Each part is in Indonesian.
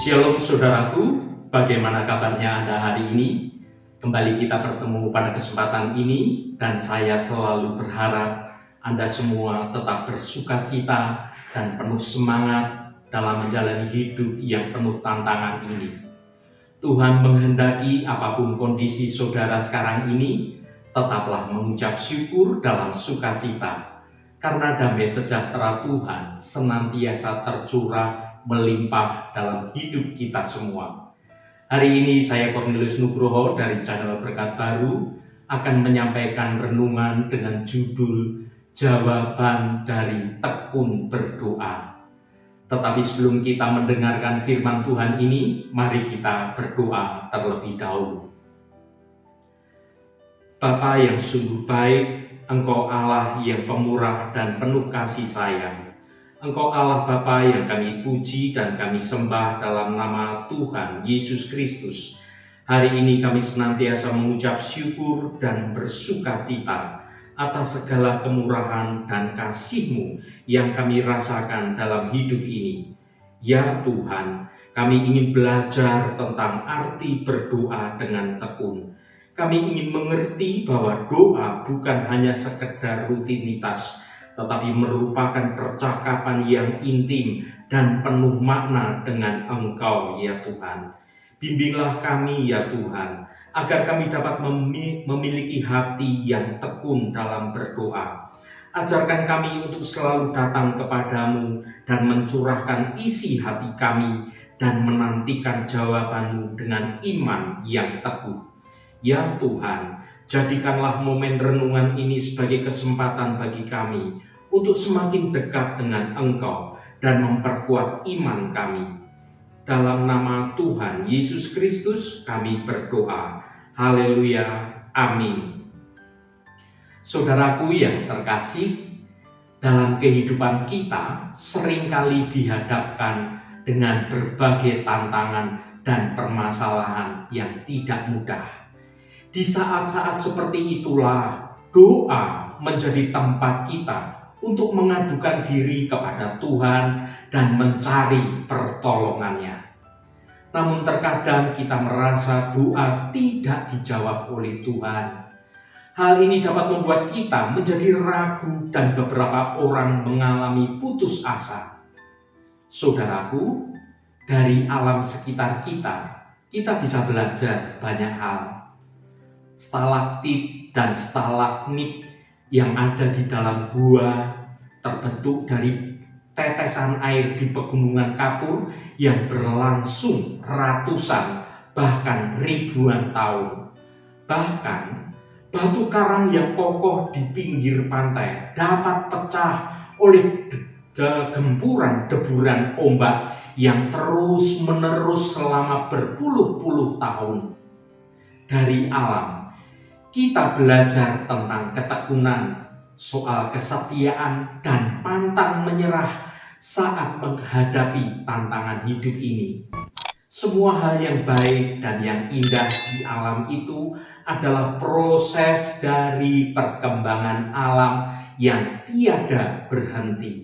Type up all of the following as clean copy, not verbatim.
Shalom saudaraku, bagaimana kabarnya Anda hari ini? Kembali kita bertemu pada kesempatan ini dan saya selalu berharap Anda semua tetap bersukacita dan penuh semangat dalam menjalani hidup yang penuh tantangan ini. Tuhan menghendaki apapun kondisi saudara sekarang ini, tetaplah mengucap syukur dalam sukacita. Karena damai sejahtera Tuhan senantiasa tercurah melimpah dalam hidup kita semua. Hari ini saya Cornelius Nugroho dari channel Berkat Baru akan menyampaikan renungan dengan judul Jawaban dari Tekun Berdoa. Tetapi sebelum kita mendengarkan firman Tuhan ini, mari kita berdoa terlebih dahulu. Bapa yang sungguh baik, Engkau Allah yang pemurah dan penuh kasih sayang. Engkau Allah Bapa yang kami puji dan kami sembah dalam nama Tuhan Yesus Kristus. Hari ini kami senantiasa mengucap syukur dan bersukacita atas segala kemurahan dan kasih-Mu yang kami rasakan dalam hidup ini. Ya Tuhan, kami ingin belajar tentang arti berdoa dengan tekun. Kami ingin mengerti bahwa doa bukan hanya sekedar rutinitas, tetapi merupakan percakapan yang intim dan penuh makna dengan Engkau, ya Tuhan. Bimbinglah kami, ya Tuhan, agar kami dapat memiliki hati yang tekun dalam berdoa. Ajarkan kami untuk selalu datang kepadamu dan mencurahkan isi hati kami dan menantikan jawaban-Mu dengan iman yang teguh. Ya Tuhan, jadikanlah momen renungan ini sebagai kesempatan bagi kami untuk semakin dekat dengan Engkau dan memperkuat iman kami. Dalam nama Tuhan Yesus Kristus kami berdoa. Haleluya. Amin. Saudaraku yang terkasih, dalam kehidupan kita seringkali dihadapkan dengan berbagai tantangan dan permasalahan yang tidak mudah. Di saat-saat seperti itulah doa menjadi tempat kita untuk mengadukan diri kepada Tuhan dan mencari pertolongannya. Namun terkadang kita merasa doa tidak dijawab oleh Tuhan. Hal ini dapat membuat kita menjadi ragu dan beberapa orang mengalami putus asa. Saudaraku, dari alam sekitar kita bisa belajar banyak hal. Stalaktit dan stalagmit yang ada di dalam gua terbentuk dari tetesan air di pegunungan kapur yang berlangsung ratusan bahkan ribuan tahun. Bahkan batu karang yang kokoh di pinggir pantai dapat pecah oleh gempuran deburan ombak yang terus-menerus selama berpuluh-puluh tahun. Dari alam kita belajar tentang ketekunan, soal kesetiaan dan pantang menyerah saat menghadapi tantangan hidup ini. Semua hal yang baik dan yang indah di alam itu adalah proses dari perkembangan alam yang tiada berhenti.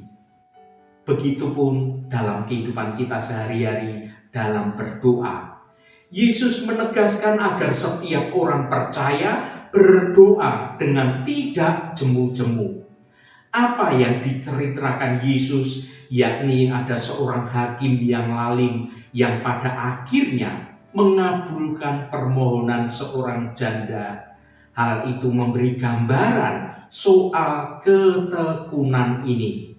Begitupun dalam kehidupan kita sehari-hari dalam berdoa. Yesus menegaskan agar setiap orang percaya berdoa dengan tidak jemu-jemu. Apa yang diceritakan Yesus, yakni ada seorang hakim yang lalim yang pada akhirnya mengabulkan permohonan seorang janda. Hal itu memberi gambaran soal ketekunan ini.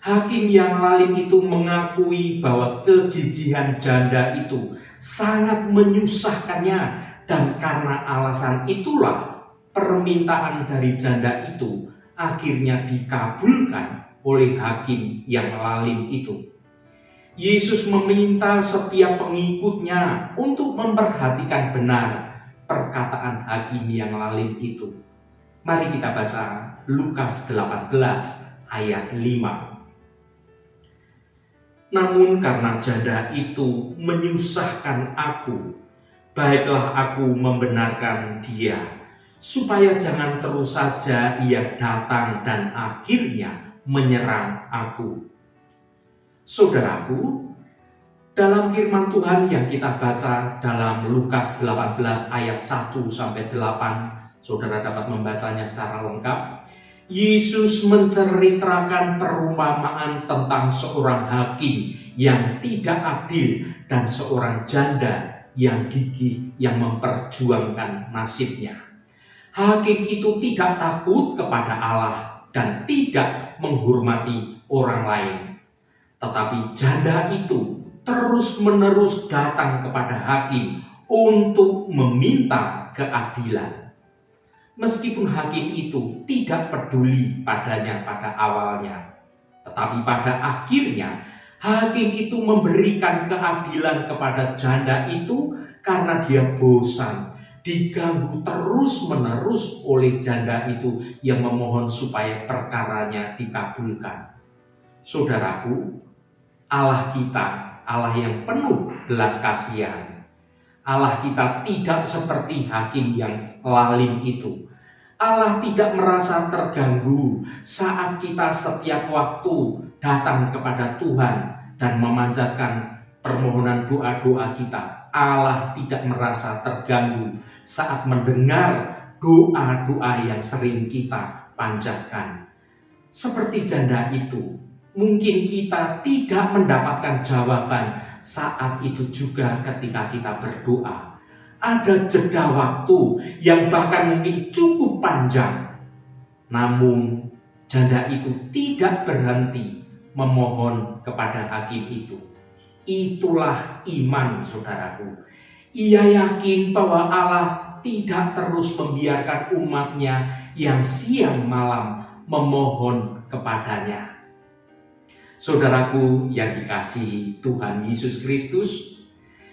Hakim yang lalim itu mengakui bahwa kegigihan janda itu sangat menyusahkannya, dan karena alasan itulah permintaan dari janda itu akhirnya dikabulkan oleh hakim yang lalim itu. Yesus meminta setiap pengikutnya untuk memperhatikan benar perkataan hakim yang lalim itu. Mari kita baca Lukas 18 ayat 5. Namun karena janda itu menyusahkan aku, baiklah aku membenarkan dia, supaya jangan terus saja ia datang dan akhirnya menyerang aku. Saudaraku, Dalam firman Tuhan yang kita baca dalam Lukas 18 ayat 1-8, saudara dapat membacanya secara lengkap. Yesus menceritakan perumpamaan tentang seorang hakim yang tidak adil dan seorang janda yang gigih yang memperjuangkan nasibnya. Hakim itu tidak takut kepada Allah dan tidak menghormati orang lain. Tetapi janda itu terus-menerus datang kepada hakim untuk meminta keadilan. Meskipun hakim itu tidak peduli padanya pada awalnya, tetapi pada akhirnya hakim itu memberikan keadilan kepada janda itu karena dia bosan, diganggu terus-menerus oleh janda itu yang memohon supaya perkaranya dikabulkan. Saudaraku, Allah kita Allah yang penuh belas kasihan. Allah kita tidak seperti hakim yang lalim itu. Allah tidak merasa terganggu saat kita setiap waktu datang kepada Tuhan dan memanjatkan permohonan doa-doa kita. Allah tidak merasa terganggu saat mendengar doa-doa yang sering kita panjatkan. Seperti janda itu, mungkin kita tidak mendapatkan jawaban saat itu juga ketika kita berdoa. Ada jeda waktu yang bahkan mungkin cukup panjang. Namun janda itu tidak berhenti memohon kepada hakim itu. Itulah iman, saudaraku. Ia yakin bahwa Allah tidak terus membiarkan umatnya yang siang malam memohon kepadanya. Saudaraku yang dikasihi Tuhan Yesus Kristus,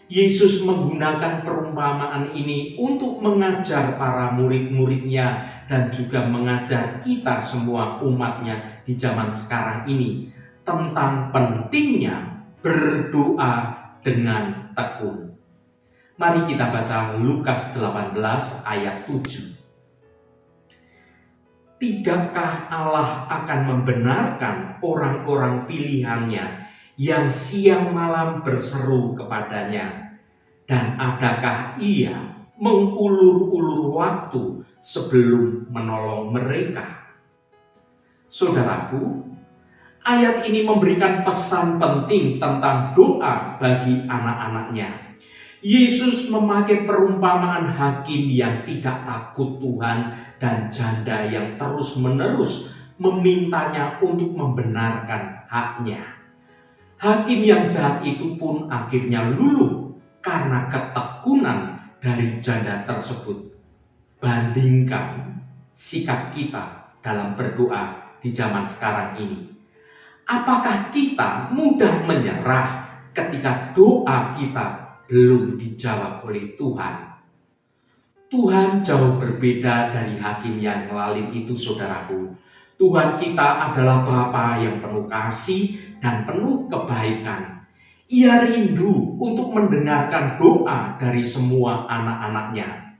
Yesus menggunakan perumpamaan ini untuk mengajar para murid-muridnya dan juga mengajar kita semua umatnya di zaman sekarang ini tentang pentingnya berdoa dengan tekun. Mari kita baca Lukas 18 ayat 7. Tidakkah Allah akan membenarkan orang-orang pilihannya yang siang malam berseru kepadanya? Dan adakah ia mengulur-ulur waktu sebelum menolong mereka? Saudaraku, ayat ini memberikan pesan penting tentang doa bagi anak-anaknya. Yesus memakai perumpamaan hakim yang tidak takut Tuhan dan janda yang terus-menerus memintanya untuk membenarkan haknya. Hakim yang jahat itu pun akhirnya luluh karena ketekunan dari janda tersebut. Bandingkan sikap kita dalam berdoa di zaman sekarang ini. Apakah kita mudah menyerah ketika doa kita belum dijawab oleh Tuhan? Tuhan jauh berbeda dari hakim yang lalim itu, saudaraku. Tuhan kita adalah Bapa yang penuh kasih dan penuh kebaikan. Ia rindu untuk mendengarkan doa dari semua anak-anaknya.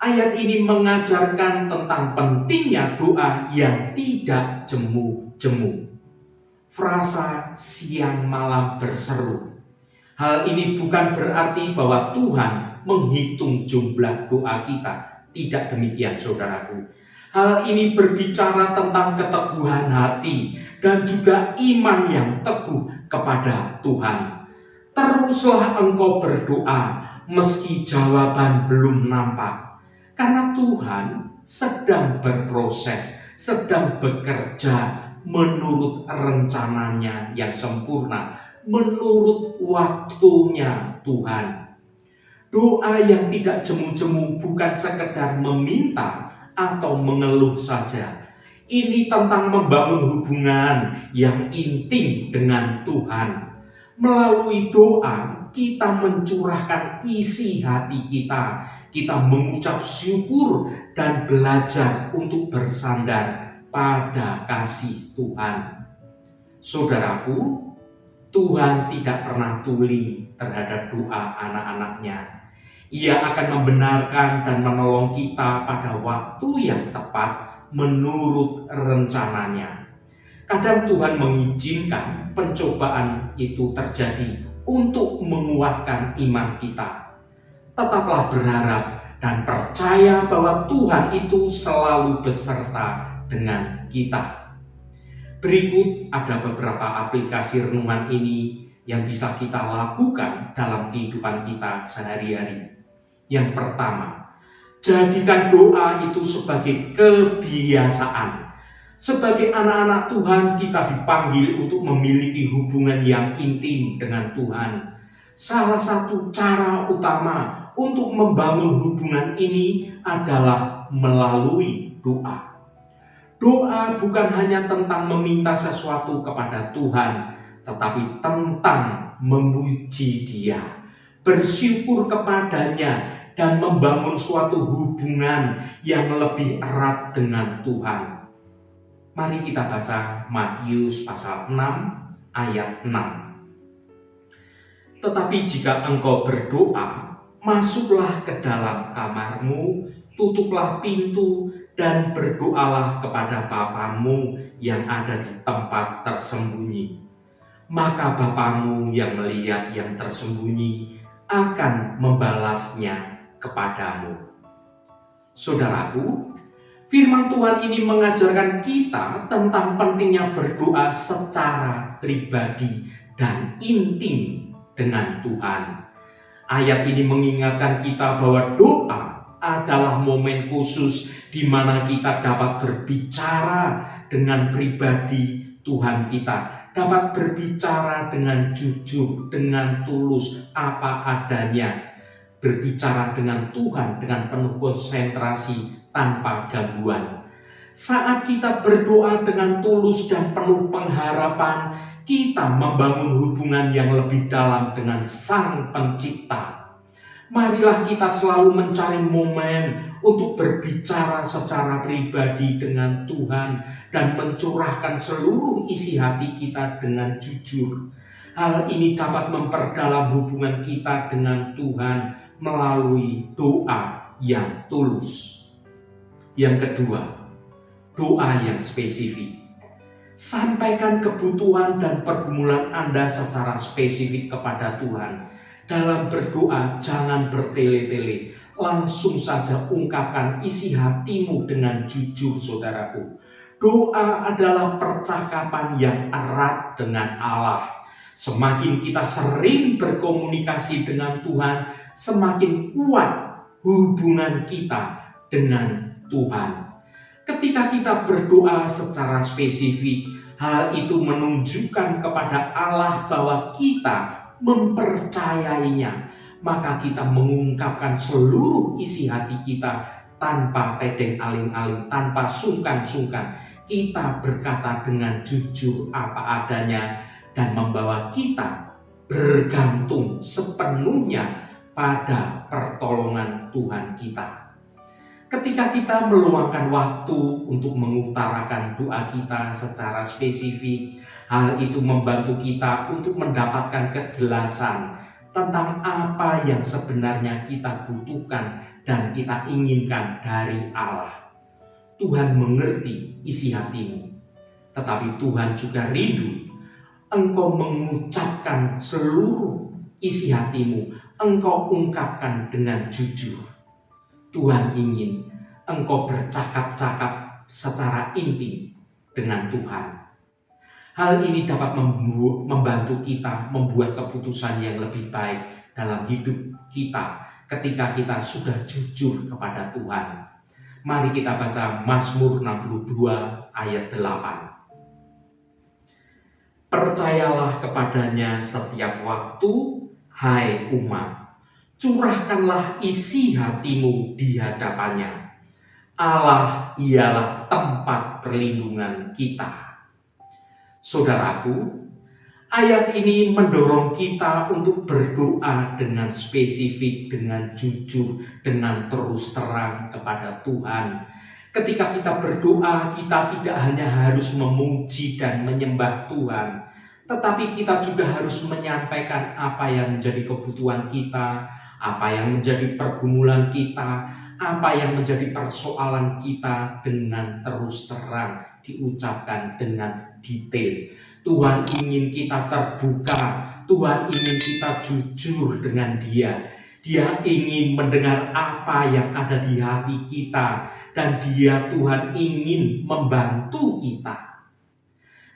Ayat ini mengajarkan tentang pentingnya doa yang tidak jemu-jemu. Frasa siang malam berseru. Hal ini bukan berarti bahwa Tuhan menghitung jumlah doa kita. Tidak demikian, saudaraku. Hal ini berbicara tentang keteguhan hati dan juga iman yang teguh kepada Tuhan. Teruslah engkau berdoa meski jawaban belum nampak. Karena Tuhan sedang berproses, sedang bekerja menurut rencananya yang sempurna, menurut waktunya Tuhan. Doa yang tidak jemu-jemu bukan sekedar meminta atau mengeluh saja. Ini tentang membangun hubungan yang intim dengan Tuhan. Melalui doa, kita mencurahkan isi hati kita. Kita mengucap syukur dan belajar untuk bersandar pada kasih Tuhan. Saudaraku, Tuhan tidak pernah tuli terhadap doa anak-anaknya. Ia akan membenarkan dan menolong kita pada waktu yang tepat menurut rencananya. Kadang Tuhan mengizinkan pencobaan itu terjadi untuk menguatkan iman kita. Tetaplah berharap dan percaya bahwa Tuhan itu selalu beserta dengan kita. Berikut ada beberapa aplikasi renungan ini yang bisa kita lakukan dalam kehidupan kita sehari-hari. Yang pertama, jadikan doa itu sebagai kebiasaan. Sebagai anak-anak Tuhan, kita dipanggil untuk memiliki hubungan yang intim dengan Tuhan. Salah satu cara utama untuk membangun hubungan ini adalah melalui doa. Doa bukan hanya tentang meminta sesuatu kepada Tuhan, tetapi tentang memuji Dia, bersyukur kepadanya, dan membangun suatu hubungan yang lebih erat dengan Tuhan. Mari kita baca Matius pasal 6 ayat 6. Tetapi jika engkau berdoa, masuklah ke dalam kamarmu, tutuplah pintu, dan berdoalah kepada Bapamu yang ada di tempat tersembunyi. Maka Bapamu yang melihat yang tersembunyi akan membalasnya kepadamu. Saudaraku, firman Tuhan ini mengajarkan kita tentang pentingnya berdoa secara pribadi dan intim dengan Tuhan. Ayat ini mengingatkan kita bahwa doa adalah momen khusus di mana kita dapat berbicara dengan pribadi Tuhan kita, dapat berbicara dengan jujur, dengan tulus, apa adanya, berbicara dengan Tuhan dengan penuh konsentrasi tanpa gangguan. Saat kita berdoa dengan tulus dan penuh pengharapan, kita membangun hubungan yang lebih dalam dengan Sang Pencipta. Marilah kita selalu mencari momen untuk berbicara secara pribadi dengan Tuhan dan mencurahkan seluruh isi hati kita dengan jujur. Hal ini dapat memperdalam hubungan kita dengan Tuhan melalui doa yang tulus. Yang kedua, doa yang spesifik. Sampaikan kebutuhan dan pergumulan Anda secara spesifik kepada Tuhan. Dalam berdoa, jangan bertele-tele. Langsung saja ungkapkan isi hatimu dengan jujur, saudaraku. Doa adalah percakapan yang erat dengan Allah. Semakin kita sering berkomunikasi dengan Tuhan, semakin kuat hubungan kita dengan Tuhan. Ketika kita berdoa secara spesifik, hal itu menunjukkan kepada Allah bahwa kita mempercayainya, maka kita mengungkapkan seluruh isi hati kita tanpa tedeng aling-aling, tanpa sungkan-sungkan. Kita berkata dengan jujur apa adanya dan membawa kita bergantung sepenuhnya pada pertolongan Tuhan kita. Ketika kita meluangkan waktu untuk mengutarakan doa kita secara spesifik, hal itu membantu kita untuk mendapatkan kejelasan tentang apa yang sebenarnya kita butuhkan dan kita inginkan dari Allah. Tuhan mengerti isi hatimu, tetapi Tuhan juga rindu engkau mengucapkan seluruh isi hatimu, engkau ungkapkan dengan jujur. Tuhan ingin engkau bercakap-cakap secara intim dengan Tuhan. Hal ini dapat membantu kita membuat keputusan yang lebih baik dalam hidup kita ketika kita sudah jujur kepada Tuhan. Mari kita baca Mazmur 62 ayat 8. Percayalah kepadanya setiap waktu, hai umat. Curahkanlah isi hatimu di hadapannya. Allah ialah tempat perlindungan kita. Saudaraku, ayat ini mendorong kita untuk berdoa dengan spesifik, dengan jujur, dengan terus terang kepada Tuhan. Ketika kita berdoa, kita tidak hanya harus memuji dan menyembah Tuhan, tetapi kita juga harus menyampaikan apa yang menjadi kebutuhan kita, apa yang menjadi pergumulan kita, apa yang menjadi persoalan kita dengan terus terang diucapkan dengan detail. Tuhan ingin kita terbuka, Tuhan ingin kita jujur dengan Dia. Dia ingin mendengar apa yang ada di hati kita, dan Dia, Tuhan, ingin membantu kita.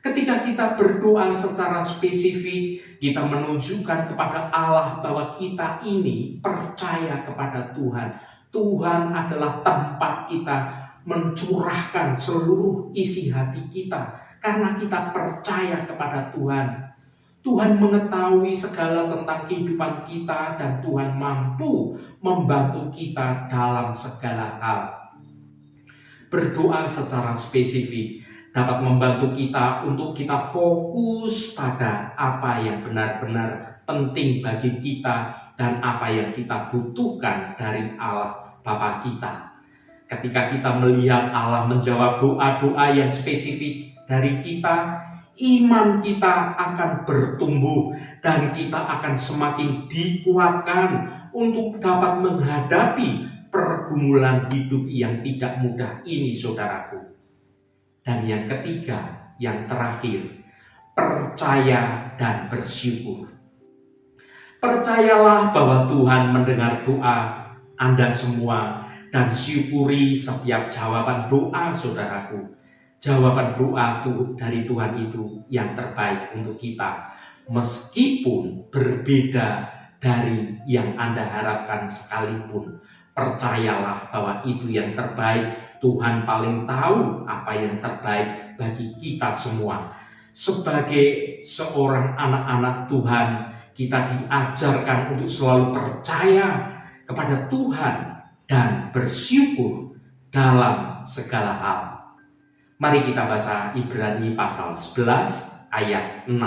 Ketika kita berdoa secara spesifik, kita menunjukkan kepada Allah bahwa kita ini percaya kepada Tuhan. Tuhan adalah tempat kita mencurahkan seluruh isi hati kita, karena kita percaya kepada Tuhan. Tuhan mengetahui segala tentang kehidupan kita, dan Tuhan mampu membantu kita dalam segala hal. Berdoa secara spesifik dapat membantu kita untuk kita fokus pada apa yang benar-benar penting bagi kita dan apa yang kita butuhkan dari Allah Bapa kita. Ketika kita melihat Allah menjawab doa-doa yang spesifik dari kita, iman kita akan bertumbuh dan kita akan semakin dikuatkan untuk dapat menghadapi pergumulan hidup yang tidak mudah ini, saudaraku. Dan yang ketiga, yang terakhir, percaya dan bersyukur. Percayalah bahwa Tuhan mendengar doa Anda semua, dan syukuri setiap jawaban doa, saudaraku. Jawaban doa dari Tuhan itu yang terbaik untuk kita, meskipun berbeda dari yang Anda harapkan sekalipun. Percayalah bahwa itu yang terbaik. Tuhan paling tahu apa yang terbaik bagi kita semua. Sebagai seorang anak-anak Tuhan, kita diajarkan untuk selalu percaya kepada Tuhan dan bersyukur dalam segala hal. Mari kita baca Ibrani pasal 11 ayat 6.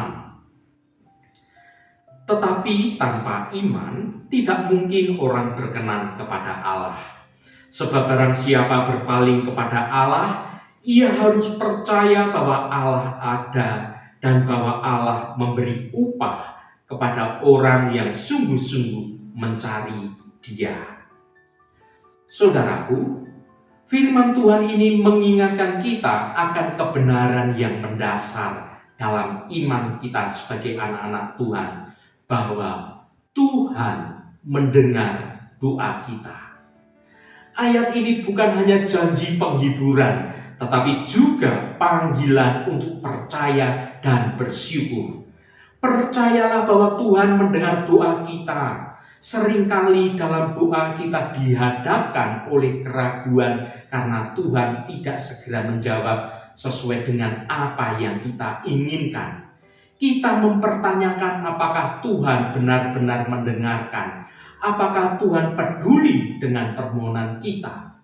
Tetapi tanpa iman tidak mungkin orang berkenan kepada Allah. Sebab barang siapa berpaling kepada Allah, ia harus percaya bahwa Allah ada dan bahwa Allah memberi upah kepada orang yang sungguh-sungguh mencari Dia. Saudaraku, firman Tuhan ini mengingatkan kita akan kebenaran yang mendasar dalam iman kita sebagai anak-anak Tuhan, bahwa Tuhan mendengar doa kita. Ayat ini bukan hanya janji penghiburan, tetapi juga panggilan untuk percaya dan bersyukur. Percayalah bahwa Tuhan mendengar doa kita. Seringkali dalam doa kita dihadapkan oleh keraguan karena Tuhan tidak segera menjawab sesuai dengan apa yang kita inginkan. Kita mempertanyakan apakah Tuhan benar-benar mendengarkan, apakah Tuhan peduli dengan permohonan kita.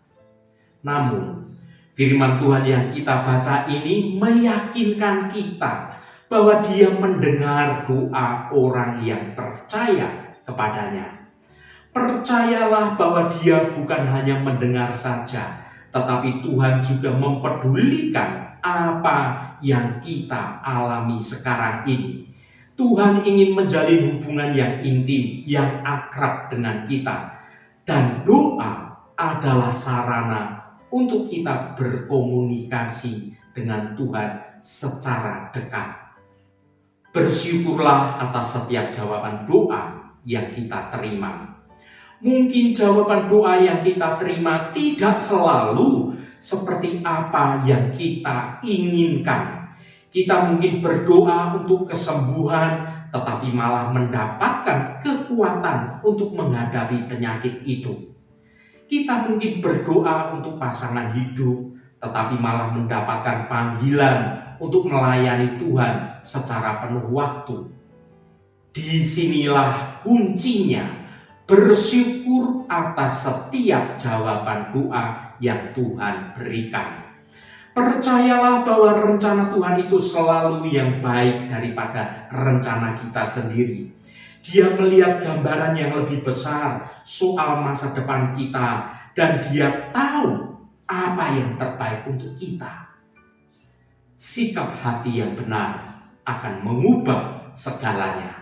Namun, firman Tuhan yang kita baca ini meyakinkan kita bahwa Dia mendengar doa orang yang percaya kepadanya. Percayalah bahwa Dia bukan hanya mendengar saja, tetapi Tuhan juga mempedulikan apa yang kita alami sekarang ini. Tuhan ingin menjalin hubungan yang intim, yang akrab dengan kita. Dan doa adalah sarana untuk kita berkomunikasi dengan Tuhan secara dekat. Bersyukurlah atas setiap jawaban doa yang kita terima. Mungkin jawaban doa yang kita terima tidak selalu seperti apa yang kita inginkan. Kita mungkin berdoa untuk kesembuhan, tetapi malah mendapatkan kekuatan untuk menghadapi penyakit itu. Kita mungkin berdoa untuk pasangan hidup, tetapi malah mendapatkan panggilan untuk melayani Tuhan secara penuh waktu. Disinilah kuncinya, bersyukur atas setiap jawaban doa yang Tuhan berikan. Percayalah bahwa rencana Tuhan itu selalu yang baik daripada rencana kita sendiri. Dia melihat gambaran yang lebih besar soal masa depan kita, dan Dia tahu apa yang terbaik untuk kita. Sikap hati yang benar akan mengubah segalanya.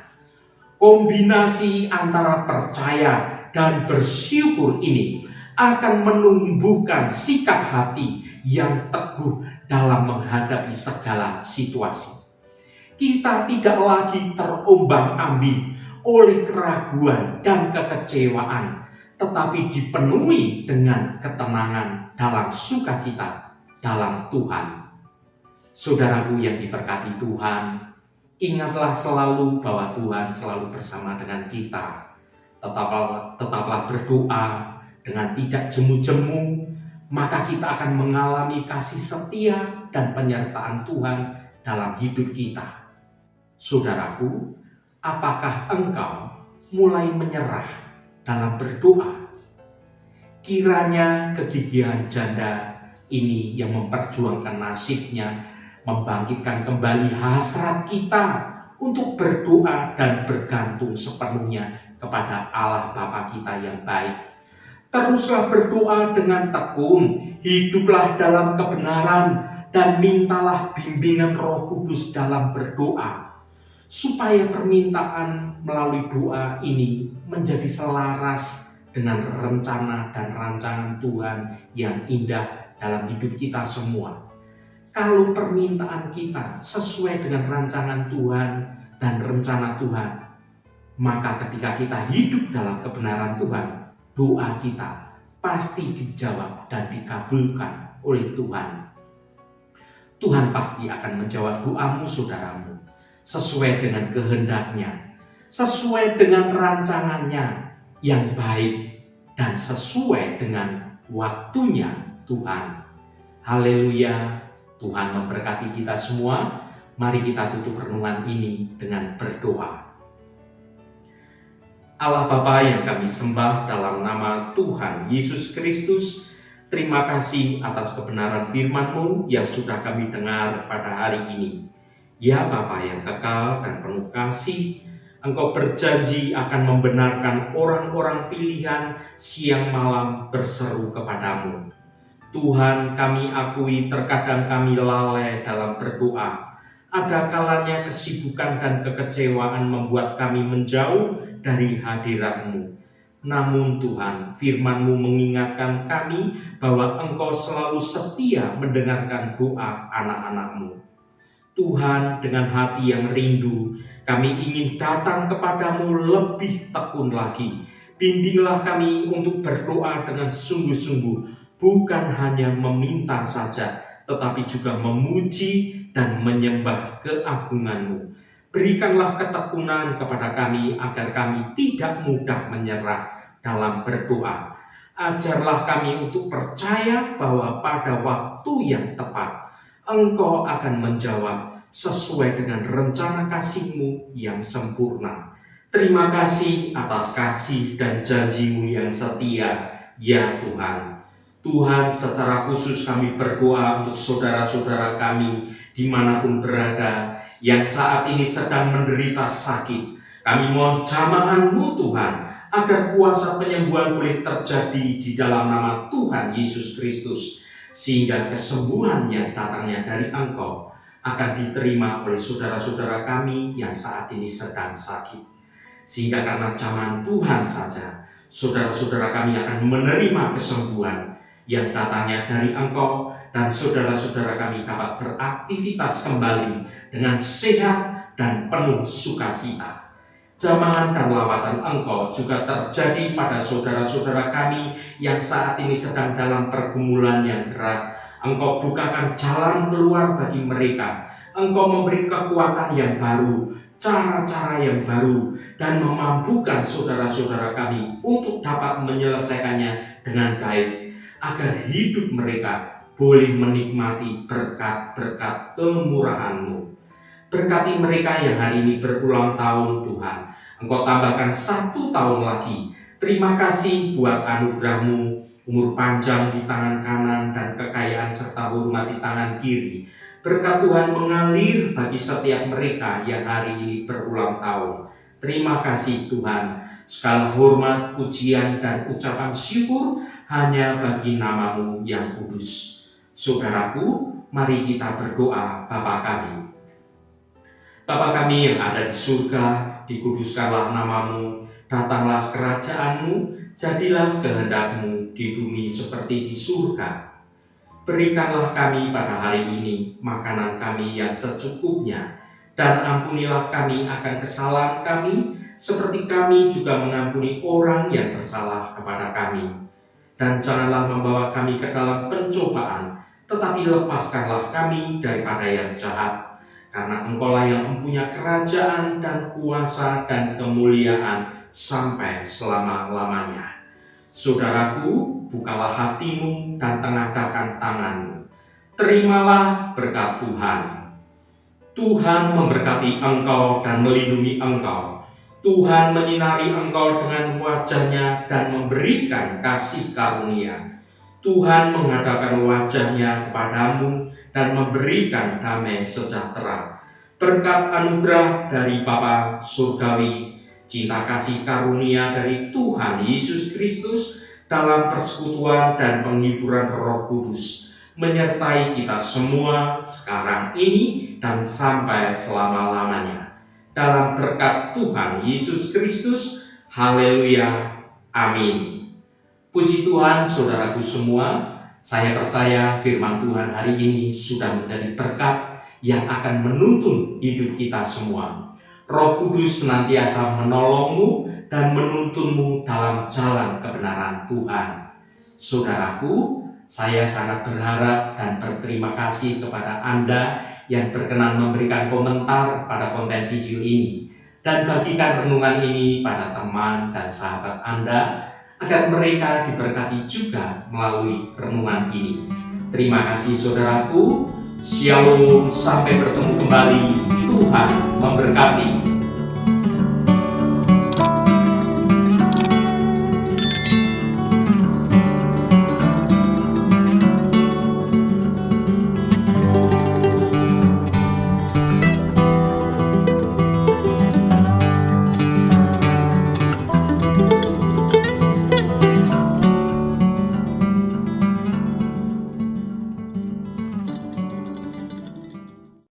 Kombinasi antara percaya dan bersyukur ini akan menumbuhkan sikap hati yang teguh dalam menghadapi segala situasi. Kita tidak lagi terombang-ambing oleh keraguan dan kekecewaan, tetapi dipenuhi dengan ketenangan dalam sukacita dalam Tuhan. Saudaraku yang diberkati Tuhan, ingatlah selalu bahwa Tuhan selalu bersama dengan kita. Tetaplah berdoa dengan tidak jemu-jemu, maka kita akan mengalami kasih setia dan penyertaan Tuhan dalam hidup kita. Saudaraku, apakah engkau mulai menyerah dalam berdoa? Kiranya kegigihan janda ini yang memperjuangkan nasibnya, membangkitkan kembali hasrat kita untuk berdoa dan bergantung sepenuhnya kepada Allah Bapa kita yang baik. Teruslah berdoa dengan tekun, hiduplah dalam kebenaran, dan mintalah bimbingan Roh Kudus dalam berdoa, supaya permintaan melalui doa ini menjadi selaras dengan rencana dan rancangan Tuhan yang indah dalam hidup kita semua. Kalau permintaan kita sesuai dengan rancangan Tuhan dan rencana Tuhan, maka ketika kita hidup dalam kebenaran Tuhan, doa kita pasti dijawab dan dikabulkan oleh Tuhan. Tuhan pasti akan menjawab doamu, saudaramu, sesuai dengan kehendaknya, sesuai dengan rancangannya yang baik, dan sesuai dengan waktunya Tuhan. Haleluya, Tuhan memberkati kita semua. Mari kita tutup renungan ini dengan berdoa. Allah Bapa yang kami sembah dalam nama Tuhan Yesus Kristus, terima kasih atas kebenaran firman-Mu yang sudah kami dengar pada hari ini. Ya Bapa yang kekal dan penuh kasih, Engkau berjanji akan membenarkan orang-orang pilihan siang malam berseru kepadamu. Tuhan, kami akui terkadang kami lalai dalam berdoa. Ada kalanya kesibukan dan kekecewaan membuat kami menjauh dari hadirat-Mu. Namun Tuhan, firman-Mu mengingatkan kami bahwa Engkau selalu setia mendengarkan doa anak-anak-Mu. Tuhan, dengan hati yang rindu, kami ingin datang kepadamu lebih tekun lagi. Bimbinglah kami untuk berdoa dengan sungguh-sungguh, bukan hanya meminta saja, tetapi juga memuji dan menyembah keagungan-Mu. Berikanlah ketekunan kepada kami agar kami tidak mudah menyerah dalam berdoa. Ajarlah kami untuk percaya bahwa pada waktu yang tepat Engkau akan menjawab sesuai dengan rencana kasih-Mu yang sempurna. Terima kasih atas kasih dan janji-Mu yang setia, ya Tuhan. Tuhan, secara khusus kami berdoa untuk saudara-saudara kami dimanapun berada, yang saat ini sedang menderita sakit. Kami mohon jamahan-Mu Tuhan, agar kuasa penyembuhan boleh terjadi di dalam nama Tuhan Yesus Kristus, sehingga kesembuhan yang datangnya dari Engkau akan diterima oleh saudara-saudara kami yang saat ini sedang sakit. Sehingga karena jamahan Tuhan saja, saudara-saudara kami akan menerima kesembuhan yang datangnya dari Engkau, dan saudara-saudara kami dapat beraktivitas kembali dengan sehat dan penuh sukacita. Jamahan dan lawatan Engkau juga terjadi pada saudara-saudara kami yang saat ini sedang dalam pergumulan yang berat. Engkau bukakan jalan keluar bagi mereka. Engkau memberi kekuatan yang baru, cara-cara yang baru, dan memampukan saudara-saudara kami untuk dapat menyelesaikannya dengan baik, agar hidup mereka boleh menikmati berkat-berkat kemurahan-Mu. Berkati mereka yang hari ini berulang tahun Tuhan. Engkau tambahkan 1 tahun lagi. Terima kasih buat anugerah-Mu, umur panjang di tangan kanan dan kekayaan serta hormat di tangan kiri. Berkat Tuhan mengalir bagi setiap mereka yang hari ini berulang tahun. Terima kasih Tuhan. Segala hormat, pujian, dan ucapan syukur hanya bagi nama-Mu yang kudus. Saudaraku, mari kita berdoa. Bapa kami. Bapa kami yang ada di surga, dikuduskanlah nama-Mu, datanglah kerajaan-Mu, jadilah kehendak-Mu di bumi seperti di surga. Berikanlah kami pada hari ini makanan kami yang secukupnya, Dan ampunilah kami akan kesalahan kami, seperti kami juga mengampuni orang yang bersalah kepada kami. Dan janganlah membawa kami ke dalam pencobaan, tetapi lepaskanlah kami daripada yang jahat. Karena Engkau-lah yang mempunyai kerajaan dan kuasa dan kemuliaan sampai selama-lamanya. Saudaraku, bukalah hatimu dan tengadahkan tanganmu. Terimalah berkat Tuhan. Tuhan memberkati engkau dan melindungi engkau. Tuhan menyinari engkau dengan wajah-Nya dan memberikan kasih karunia. Tuhan mengadakan wajah-Nya kepadamu dan memberikan damai sejahtera. Berkat anugerah dari Bapa Surgawi, cinta kasih karunia dari Tuhan Yesus Kristus dalam persekutuan dan penghiburan Roh Kudus menyertai kita semua sekarang ini dan sampai selama-lamanya. Dalam berkat Tuhan Yesus Kristus, haleluya, amin. Puji Tuhan, saudaraku semua, saya percaya firman Tuhan hari ini sudah menjadi berkat yang akan menuntun hidup kita semua. Roh Kudus senantiasa menolongmu dan menuntunmu dalam jalan kebenaran Tuhan. Saudaraku, saya sangat berharap dan berterima kasih kepada Anda yang berkenan memberikan komentar pada konten video ini dan bagikan renungan ini pada teman dan sahabat Anda agar mereka diberkati juga melalui renungan ini. Terima kasih saudaraku. Shalom, sampai bertemu kembali. Tuhan memberkati.